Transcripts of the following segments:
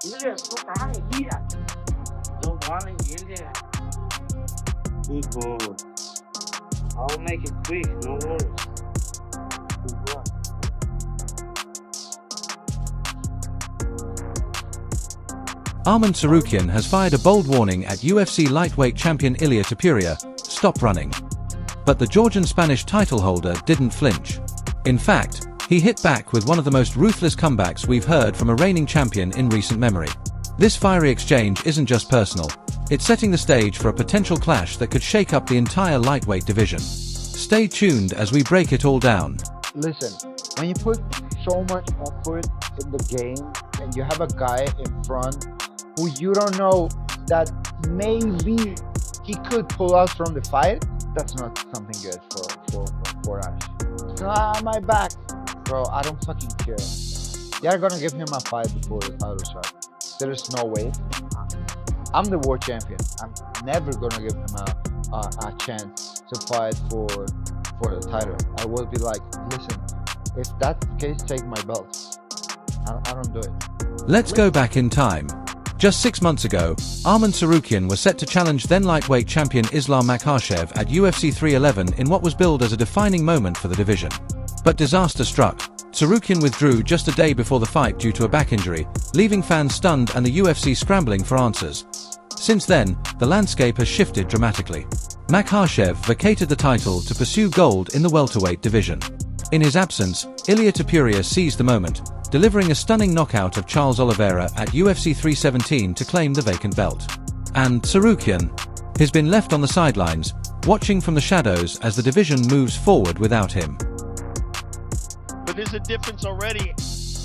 Ilia, stop running, Ilia. Stop running, Ilia. Good boy. I'll make it quick, no worries. Good boy. Arman Tsarukyan has fired a bold warning at UFC lightweight champion Ilia Topuria, stop running. But the Georgian-Spanish title holder didn't flinch. In fact, he hit back with one of the most ruthless comebacks we've heard from a reigning champion in recent memory. This fiery exchange isn't just personal, it's setting the stage for a potential clash that could shake up the entire lightweight division. Stay tuned as we break it all down. Listen, when you put so much effort in the game and you have a guy in front who you don't know that maybe he could pull us from the fight, that's not something good for us. My back, bro, I don't fucking care. They're gonna give him a fight before the title shot. There is no way. I'm the world champion. I'm never gonna give him a chance to fight for the title. I will be like, listen, if that's the case, take my belt. I don't do it. Let's go back in time. Just 6 months ago, Arman Tsarukyan was set to challenge then lightweight champion Islam Makhachev at UFC 311 in what was billed as a defining moment for the division. But disaster struck. Tsarukyan withdrew just a day before the fight due to a back injury, leaving fans stunned and the UFC scrambling for answers. Since then, the landscape has shifted dramatically. Makhachev vacated the title to pursue gold in the welterweight division. In his absence, Ilia Topuria seized the moment, delivering a stunning knockout of Charles Oliveira at UFC 317 to claim the vacant belt. And Tsarukyan has been left on the sidelines, watching from the shadows as the division moves forward without him. But there's a difference already.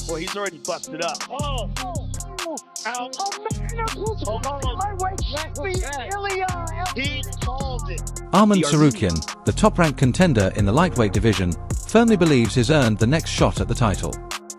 Well, he's already busted up. Oh, man, my weight Ilia. He called it. Arman Tsarukyan, the top-ranked contender in the lightweight division, firmly believes he's earned the next shot at the title.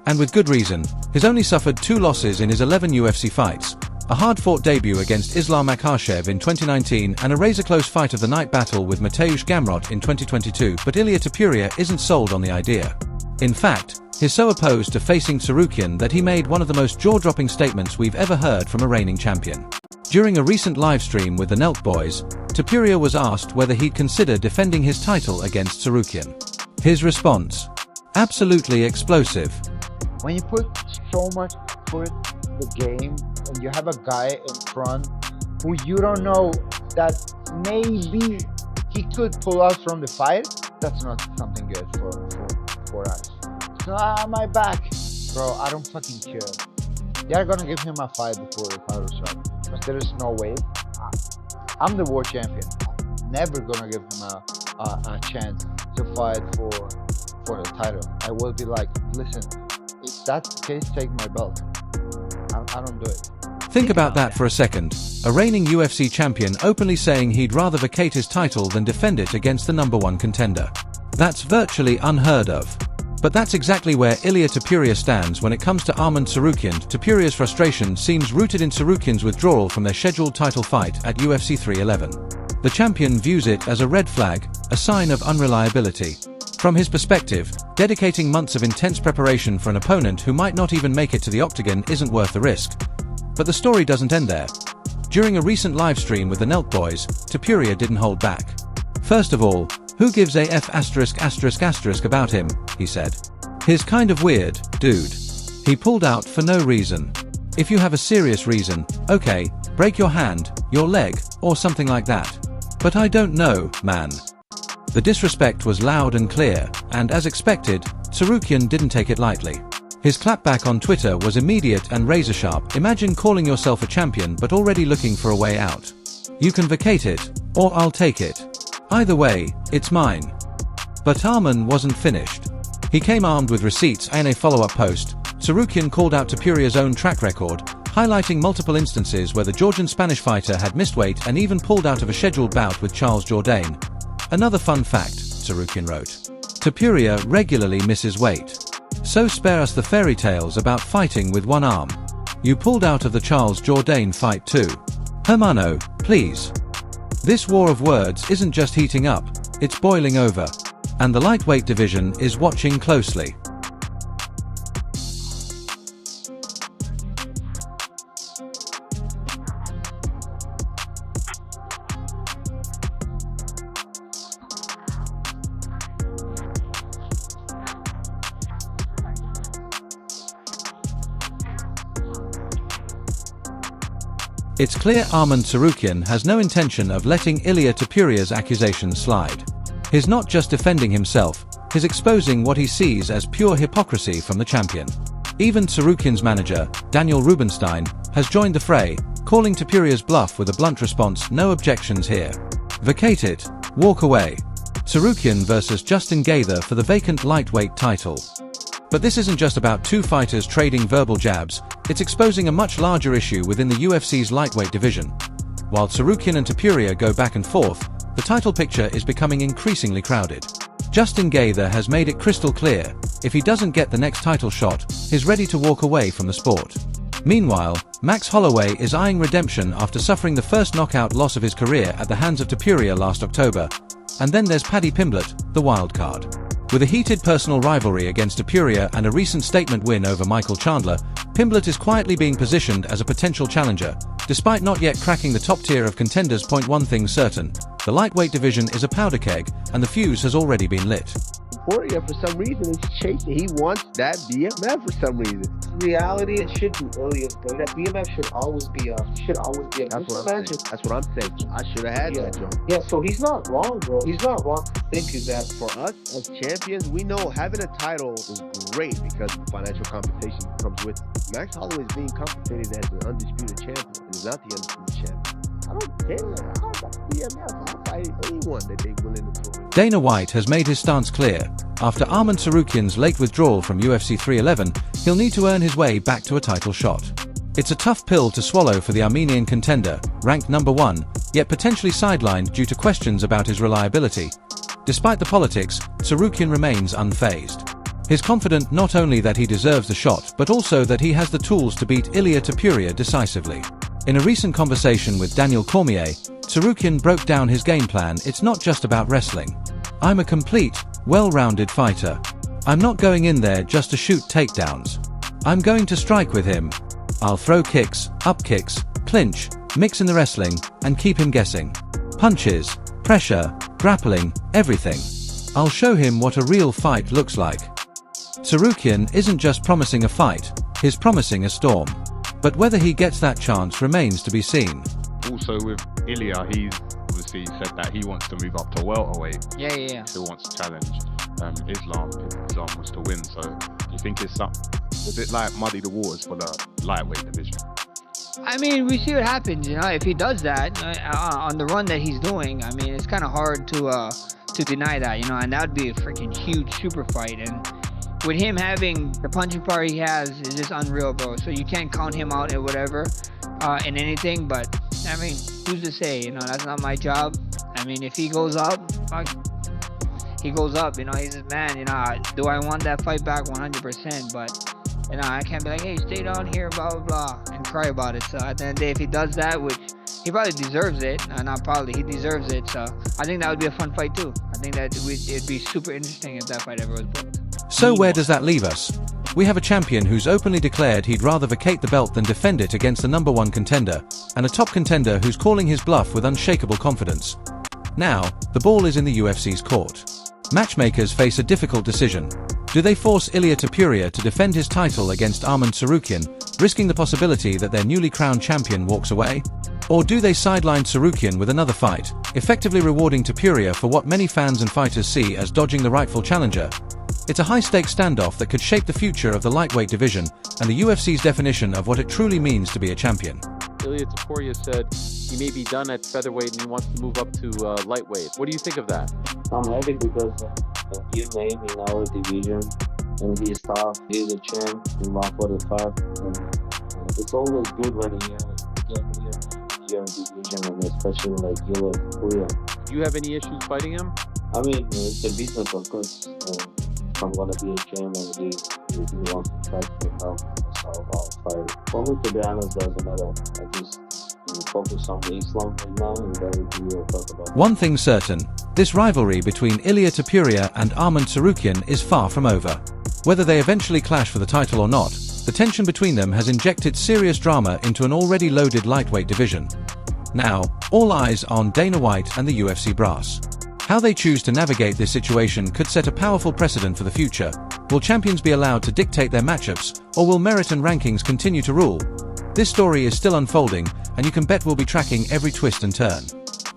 And with good reason. He's only suffered 2 losses in his 11 UFC fights, a hard-fought debut against Islam Makhachev in 2019 and a razor-close fight of the night battle with Mateusz Gamrot in 2022, but Ilia Topuria isn't sold on the idea. In fact, he's so opposed to facing Tsarukyan that he made one of the most jaw-dropping statements we've ever heard from a reigning champion. During a recent livestream with the Nelk Boys, Topuria was asked whether he'd consider defending his title against Tsarukyan. His response: absolutely explosive. When you put so much effort in the game and you have a guy in front who you don't know that maybe he could pull us from the fight, that's not something good for us. My back, bro, I don't fucking care. They're gonna give him a fight before the title shot, but there is no way. I'm the world champion. I'm never gonna give him a chance to fight for the title. I will be like, listen, if that's the case, take my belt. I don't do it. Think about that for a second. A reigning UFC champion openly saying he'd rather vacate his title than defend it against the #1 contender. That's virtually unheard of. But that's exactly where Ilia Topuria stands when it comes to Arman Tsarukyan. Topuria's frustration seems rooted in Tsarukyan's withdrawal from their scheduled title fight at UFC 311. The champion views it as a red flag, a sign of unreliability. From his perspective, dedicating months of intense preparation for an opponent who might not even make it to the octagon isn't worth the risk. But the story doesn't end there. During a recent livestream with the Nelk Boys, Topuria didn't hold back. First of all, who gives a f*** about him, he said. He's kind of weird, dude. He pulled out for no reason. If you have a serious reason, okay, break your hand, your leg, or something like that. But I don't know, man. The disrespect was loud and clear, and as expected, Tsarukyan didn't take it lightly. His clapback on Twitter was immediate and razor-sharp. Imagine calling yourself a champion but already looking for a way out. You can vacate it, or I'll take it. Either way, it's mine. But Arman wasn't finished. He came armed with receipts and a follow-up post. Tsarukyan called out Topuria's own track record, highlighting multiple instances where the Georgian-Spanish fighter had missed weight and even pulled out of a scheduled bout with Charles Jourdain. Another fun fact, Tsarukyan wrote. Topuria regularly misses weight. So spare us the fairy tales about fighting with one arm. You pulled out of the Charles Jourdain fight too. Hermano, please. This war of words isn't just heating up, it's boiling over. And the lightweight division is watching closely. It's clear Arman Tsarukyan has no intention of letting Ilia Topuria's accusations slide. He's not just defending himself, he's exposing what he sees as pure hypocrisy from the champion. Even Tsarukyan's manager, Daniel Rubenstein, has joined the fray, calling Topuria's bluff with a blunt response: "No objections here. Vacate it. Walk away." Tsarukyan versus Justin Gaethje for the vacant lightweight title. But this isn't just about two fighters trading verbal jabs, it's exposing a much larger issue within the UFC's lightweight division. While Tsarukyan and Topuria go back and forth, the title picture is becoming increasingly crowded. Justin Gaethje has made it crystal clear, if he doesn't get the next title shot, he's ready to walk away from the sport. Meanwhile, Max Holloway is eyeing redemption after suffering the first knockout loss of his career at the hands of Topuria last October. And then there's Paddy Pimblett, the wild card. With a heated personal rivalry against Topuria and a recent statement win over Michael Chandler, Pimblett is quietly being positioned as a potential challenger, despite not yet cracking the top tier of contenders. One thing's certain, the lightweight division is a powder keg, and the fuse has already been lit. Topuria, for some reason, is chasing. He wants that BMF for some reason. Reality, it should be earlier, but that BMF should always be a. That's what I'm saying. That's what I'm saying. I should have had that, Joe. Yeah, so he's not wrong, bro. He's not wrong. Thank you, that For us as champions, we know having a title is great because financial compensation comes with it. Max Holloway is being compensated as an undisputed champion. He is not the undisputed champion. I don't care. I got BMF. I'll fight anyone that they're willing to throw in. Dana White has made his stance clear. After Arman Tsarukyan's late withdrawal from UFC 311, he'll need to earn his way back to a title shot. It's a tough pill to swallow for the Armenian contender, ranked number 1, yet potentially sidelined due to questions about his reliability. Despite the politics, Tsarukyan remains unfazed. He's confident not only that he deserves the shot but also that he has the tools to beat Ilia Topuria decisively. In a recent conversation with Daniel Cormier, Tsarukyan broke down his game plan. "It's not just about wrestling. I'm a complete, well-rounded fighter. I'm not going in there just to shoot takedowns. I'm going to strike with him. I'll throw kicks, up kicks, clinch, mix in the wrestling, and keep him guessing. Punches, pressure, grappling, everything. I'll show him what a real fight looks like." Tsarukyan isn't just promising a fight, he's promising a storm. But whether he gets that chance remains to be seen. Also with Ilia, he's obviously said that he wants to move up to welterweight. Yeah. Still wants to challenge Islam if Islam was to win. So do you think it's a bit like muddy the waters for the lightweight division? I mean, we see what happens, if he does that on the run that he's doing. I mean, it's kind of hard to deny that, and that would be a freaking huge super fight. And with him having the punching power he has, is just unreal, bro. So you can't count him out in whatever, in anything. But I mean, who's to say? That's not my job. I mean, if he goes up, he goes up. He's a man. Do I want that fight back? 100%. But I can't be like, hey, stay down here, blah blah blah, and cry about it. So at the end of the day, if he does that, which he probably deserves it, not probably, he deserves it. So I think that would be a fun fight too. I think that it'd be super interesting if that fight ever was booked. So where does that leave us? We have a champion who's openly declared he'd rather vacate the belt than defend it against the number 1 contender, and a top contender who's calling his bluff with unshakable confidence. Now, the ball is in the UFC's court. Matchmakers face a difficult decision. Do they force Ilia Topuria to defend his title against Arman Tsarukyan, risking the possibility that their newly crowned champion walks away? Or do they sideline Tsarukyan with another fight, effectively rewarding Topuria for what many fans and fighters see as dodging the rightful challenger? It's a high-stakes standoff that could shape the future of the lightweight division and the UFC's definition of what it truly means to be a champion. Ilia Topuria said he may be done at featherweight and he wants to move up to lightweight. What do you think of that? I'm happy because his name in our division and he's tough. He's a champ in 145. And it's always good when you get your division, and especially like Ilia Topuria. Do you have any issues fighting him? I mean, it's a business, of course. If I'm gonna be a champ and he wants to fight for help, so I'll fight. For me, to be honest, doesn't matter. I just focus on Islam right now, and then we'll talk about. One thing's certain, this rivalry between Ilia Topuria and Arman Tsarukyan is far from over. Whether they eventually clash for the title or not, the tension between them has injected serious drama into an already loaded lightweight division. Now, all eyes on Dana White and the UFC brass. How they choose to navigate this situation could set a powerful precedent for the future. Will champions be allowed to dictate their matchups, or will merit and rankings continue to rule? This story is still unfolding, and you can bet we'll be tracking every twist and turn.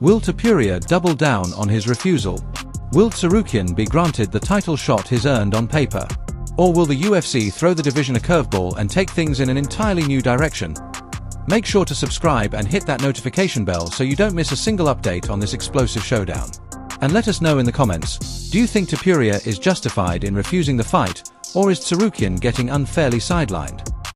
Will Topuria double down on his refusal? Will Tsarukyan be granted the title shot he's earned on paper? Or will the UFC throw the division a curveball and take things in an entirely new direction? Make sure to subscribe and hit that notification bell so you don't miss a single update on this explosive showdown. And let us know in the comments, do you think Topuria is justified in refusing the fight, or is Tsarukyan getting unfairly sidelined?